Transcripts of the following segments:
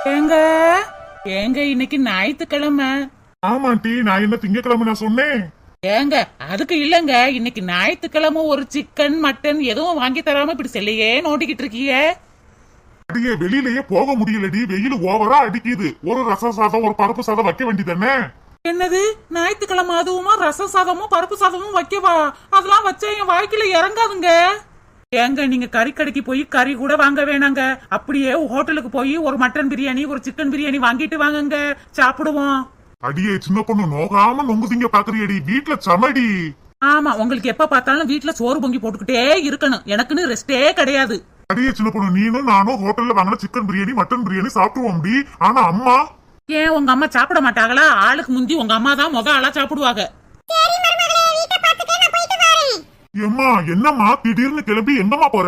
ஏங்க ஏங்க இன்னைக்கு ஞாயிற்றுக்கிழமை. ஆமா டி, நான் என்ன திங்கக்கிழமை நான் சொன்னேன்? ஏங்க அதுக்கு இல்லங்க, இன்னைக்கு ஞாயிற்றுக்கிழமை ஒரு சிக்கன் மட்டன் எதுவும் வாங்கி தராம இப்படி செல்லையே நோட்டிக்கிட்டு இருக்கீங்க. அடியே வெளியிலயே போக முடியலடி, வெயில் ஓவரா அடிக்குது. ஒரு ரச சாதம் ஒரு பருப்பு சாதம் வைக்க வேண்டியதானே? என்னது ஞாயிற்றுக்கிழமை அதுவுமா ரச சாதமும் பருப்பு சாதமும் வைக்கவா? அதெல்லாம் வச்சா என் வாழ்க்கையில இறங்காதுங்க. ஏங்க நீங்க கறி கடைக்கு போய் கறி கூட வாங்க வேணாங்க, அப்படியே ஹோட்டலுக்கு போய் ஒரு மட்டன் பிரியாணி ஒரு சிக்கன் பிரியாணி வாங்கிட்டு வாங்குங்க, சாப்பிடுவோம். அடியே சின்ன பொண்ணு நோகாம நொங்குதிங்க பாக்குறியடி, வீட்டுல சமடி. ஆமா, உங்களுக்கு எப்ப பார்த்தாலும் வீட்டுல சோறு பொங்கி போட்டுக்கிட்டே இருக்கணும், எனக்குன்னு ரெஸ்டே கிடையாது. அடியே சின்ன பொண்ணு, நீனும் நானும் ஹோட்டல்ல வாங்கின சிக்கன் பிரியாணி மட்டன் பிரியாணி சாப்பிடுவோம்டி. ஆனா அம்மா ஏன் உங்க அம்மா சாப்பிட மாட்டாங்களா? ஆளுக்கு முந்தி உங்க அம்மா தான் முத ஆளா சாப்பிடுவாங்க. எம்மா என்னம்மா திடீர்னு கிளம்பி எங்கம்மா போற?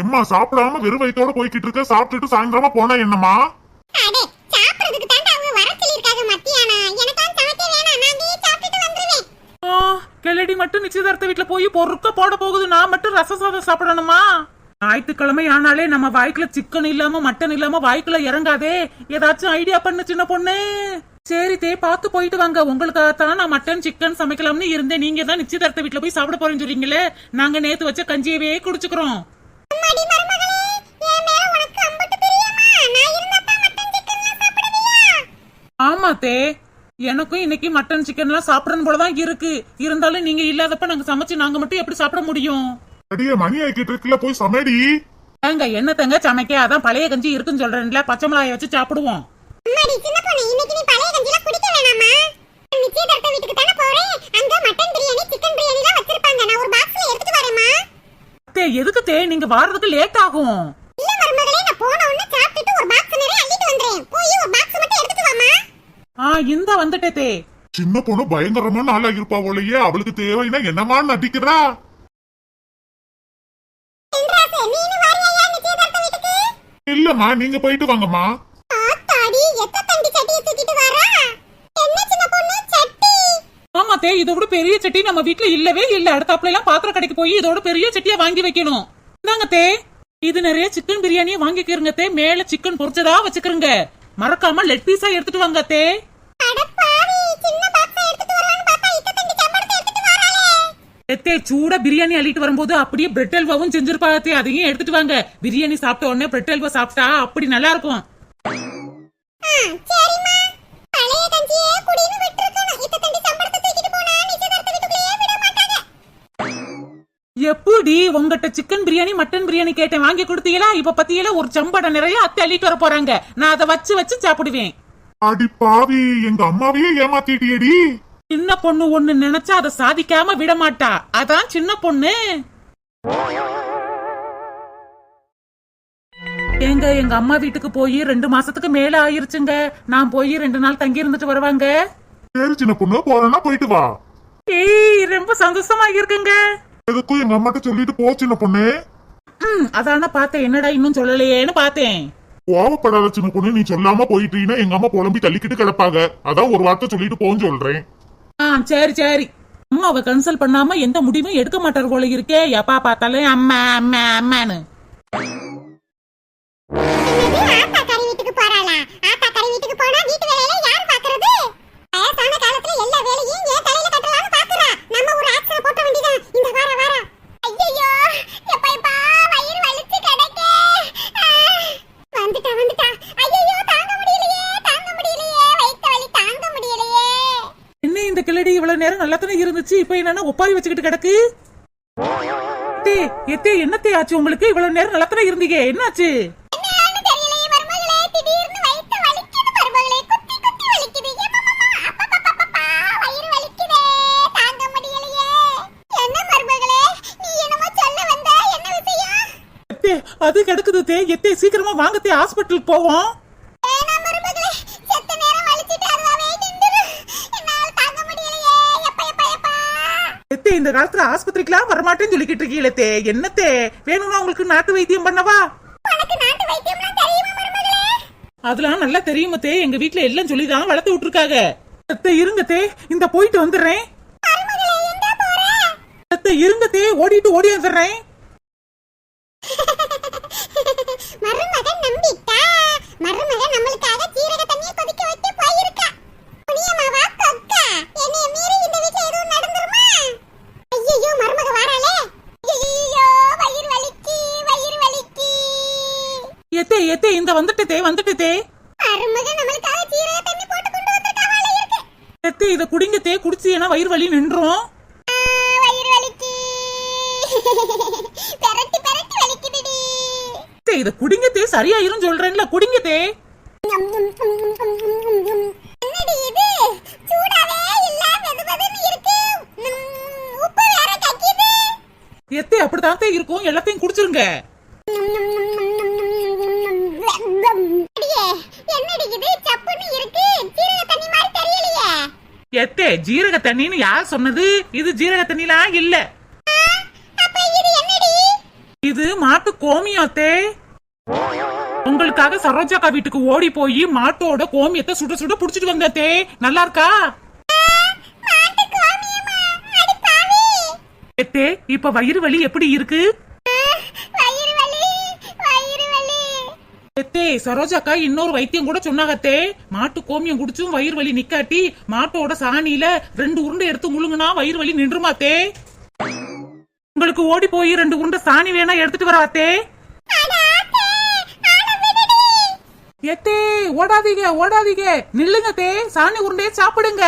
எம்மா சாப்பிடாம வெறும் வயித்தோட போய்கிட்டு இருக்க, சாப்பிட்டுட்டு சாயந்தரமா போனா என்னம்மா? கிளடி மட்டும் நிச்சயதார்த்த வீட்டுல போய் பொறுக்க போட போகுது, நான் மட்டும் ரச சாதம் சாப்பிடணுமா? ஞாயிற்றுக்கிழமை ஆனாலே நம்ம வாய்க்குள்ள சிக்கன் இல்லாம மட்டன் இல்லாம வாய்க்குள்ள இறங்காதே. ஏதாச்சும் ஐடியா பண்ணு சின்ன பொண்ணு. சரி தே, பார்த்து போயிட்டு வாங்க. உங்களுக்காகத்தான் நான் மட்டன் சிக்கன் சமைக்கலாம்னு இருந்தேன். நீங்க தான் நிச்சயதார்த்த வீட்டுல போய் சாப்பிட போறேன்னு சொல்றீங்களே, நாங்க நேத்து வச்ச கஞ்சியவே குடிச்சுக்கிறோம். ஆமா தே, எனக்கும் இன்னைக்கு மட்டன் சிக்கன் எல்லாம் சாப்பிடணும் போலதான் இருக்கு. இருந்தாலும் நீங்க இல்லாதப்ப நாங்க சமைச்சு நாங்க மட்டும் எப்படி சாப்பிட முடியும்? அடியே மணி ஆகிட்டு இருக்குல்ல, போய் சமைடி. ஏங்க என்னத்தங்க சமைக்க, அதான் பழைய கஞ்சி இருக்குன்னு சொல்றேன்ல, பச்சை மிளகாய வச்சு சாப்பிடுவோம். எதுக்கு தே, நீங்க வாரதுக்கு லேட் ஆகும். இந்த வந்துட்டே தே. சின்ன பொண்ணு பயங்கரமான ஆளா இருப்பா போலயே, அவளுக்கு தேவைன்னா என்னமா நடிக்கிறா? இல்லம்மா, நீங்க போயிட்டு வாங்கம்மா. ஆமா தே, இதோட பெரிய சட்டி நம்ம வீட்டுல இல்லவே இல்ல. அடுத்தாப்புல எல்லாம் பாத்திரம் கடைக்கு போய் இதோட பெரிய சட்டியா வாங்கி வைக்கணும். இந்தாங்க தே, இது நிறைய சிக்கன் பிரியாணியை வாங்கிக்கிறங்க தே. மேல சிக்கன் பொரிச்சதா வச்சுக்கிறங்க, மறக்காம லெட் பீஸா எடுத்துட்டு வாங்க தே. சூடா பிரியாணி அள்ளிட்டு வரும்போது அப்படியே பிரெட் அல்வாவும் செஞ்சிருப்பாங்க, அதையும் எடுத்துட்டு வாங்க. பிரியாணி சாப்பிட்ட உடனே பிரெட் அல்வா சாப்பிட்டா அப்படி நல்லா இருக்கும். எப்படி உங்ககிட்ட சிக்கன் பிரியாணி மட்டன் பிரியாணி கேட்டேன், வாங்கி கொடுத்தீங்களா? இப்ப பத்தியில ஒரு சம்பட நிறைய அத்தை அள்ளிட்டு வர போறாங்க, நான் அதை வச்சு வச்சு சாப்பிடுவேன். அடி பாவி, எங்க அம்மாவையே ஏமாத்திட்டியடி. சின்ன பொண்ணு ஒண்ணு நினைச்சா அதை சாதிக்காம விட மாட்டா, அதான் சின்ன பொண்ணு. ஏங்க எங்க அம்மா வீட்டுக்கு போய் 2 மாசத்துக்கு மேல ஆயிருச்சுங்க. நான் போய் 2 நாள் தங்கி இருந்துட்டு வருவாங்க. சரி சின்ன பொண்ணு, போறேன்னா போயிட்டு வா. ஏய் ரொம்ப சந்தோஷமா இருக்குங்க. எதுக்கும் எங்க அம்மாட்ட சொல்லிட்டு போ சின்ன பொண்ணு. அதான பார்த்தேன், என்னடா இன்னும் சொல்லலையேன்னு பார்த்தேன். கோவப்படாத சின்ன பொண்ணு, நீ சொல்லாம போயிட்டீங்கன்னா எங்க அம்மா புலம்பி தள்ளிக்கிட்டு கிடப்பாங்க. அதான் ஒரு வார்த்தை சொல்லிட்டு போன்னு சொல்றேன். சரி சரி. அம்மாவை கன்சல்ட் பண்ணாம எந்த முடிவும் எடுக்க மாட்டார் போல இருக்கே. எப்பா பார்த்தாலும் அம்மா அம்மா அம்மான்னு. இவ்வளவு நேரம் நல்லா தானே இருந்துச்சு, இப்ப என்னன்னா ஒப்பாரி வச்சுக்கிட்டு கிடக்கு. என்னத்தே ஆச்சு உங்களுக்கு? இவ்வளவு நேரம் நல்லா தானே இருந்தீங்க, என்னாச்சு? அது கிடக்குது தே. எத்தே சீக்கிரமா வாங்கத்தே, ஹாஸ்பிட்டலுக்கு போவோம். இந்த காலத்துல ஆஸ்பத்திரிக்கெல்லாம் வரமாட்டேன்னு சொல்லிக்கிட்டு இருக்கீங்களே, என்னத்தே வேணும்னா உங்களுக்கு நாட்டு வைத்தியம் பண்ணவா? அதெல்லாம் நல்லா தெரியுமா தே, எங்க வீட்டுல எல்லாம் சொல்லிதான் வளர்த்து விட்டுருக்காங்க. இருங்க தே, இந்த போயிட்டு வந்துடுறேன். இருங்க தே, ஓடிட்டு ஓடி வந்துடுறேன். மருமகன் நம்பிட்டா. மருமகன் நம்மளுக்காக சீரக தண்ணியை கொதிக்க வைக்க போயிருக்கா. புனியமாவா கொக்கா? என்னைய மீறி இந்த வீட்ல எதுவும் நடந்துருமா? ஐயோ மருமக வாராளே. ஐயோ வயிறு வலிக்கு, வயிறு வலிக்கு. எத்தே எத்தே இந்த வந்துட்டே மருமகன் நம்மளுக்காக சீரக தண்ணி போட்டு கொண்டு வந்திருக்கா வாளை இருக்கு. எத்தே இத குடிங்கத்தே, குடிச்சீனா வயிறு வலி நின்றும். வயிறு வலிக்கு. பெரட்டி பெரட்டி வலிக்குதுடி. தே இத குடிங்கத்தே சரியாயிரும் சொல்றேன்ல, குடிங்கத்தே. என்னடி இது? சூடாவே இல்ல, வெதுவெதுன்னு இருக்கு. உப்பு வேற கக்கிது. எத்தே அப்படிதான் இருக்கும், எல்லாத்தையும் குடிச்சிருங்க. அடியே, என்னடி இது? சப்புன்னு இருக்கு. சீரக தண்ணி மாதிரி தெரியலையே. எத்தே ஜீரக தண்ணின்னு யார் சொன்னது? இது ஜீரக தண்ணிலாம் இல்ல. அப்ப இது என்னடி? இது மாட்டு கோமியத்தே. உங்களுக்காக சரோஜாக்கா வீட்டுக்கு ஓடி போய் மாட்டோட கோமியத்தை சுட சுட புடிச்சிட்டு வந்தே. நல்லா இருக்கா? மாட்டு கோமியமா? அடி பாவி. எத்தே இப்ப வயிறு வலி எப்படி இருக்கு? வயிறு வலி, வயிறு வலி. எத்தே சரோஜாக்கா இன்னொரு வைத்தியம் கூட சொன்னாகத்தே. மாட்டு கோமியம் குடிச்சும் வயிறு வலி நிக்காட்டி மாட்டோட சாணியில 2 உருண்டை எடுத்து முழுங்குனா வயிறு வலி நின்றுமாத்தே. உங்களுக்கு ஓடி போய் 2 உருண்டை சாணி வேணா எடுத்துட்டு வராத்தே. எத்தே ஓடாதீங்க ஓடாதீங்க, நில்லுங்க தே, சாணி உருண்டையே சாப்பிடுங்க.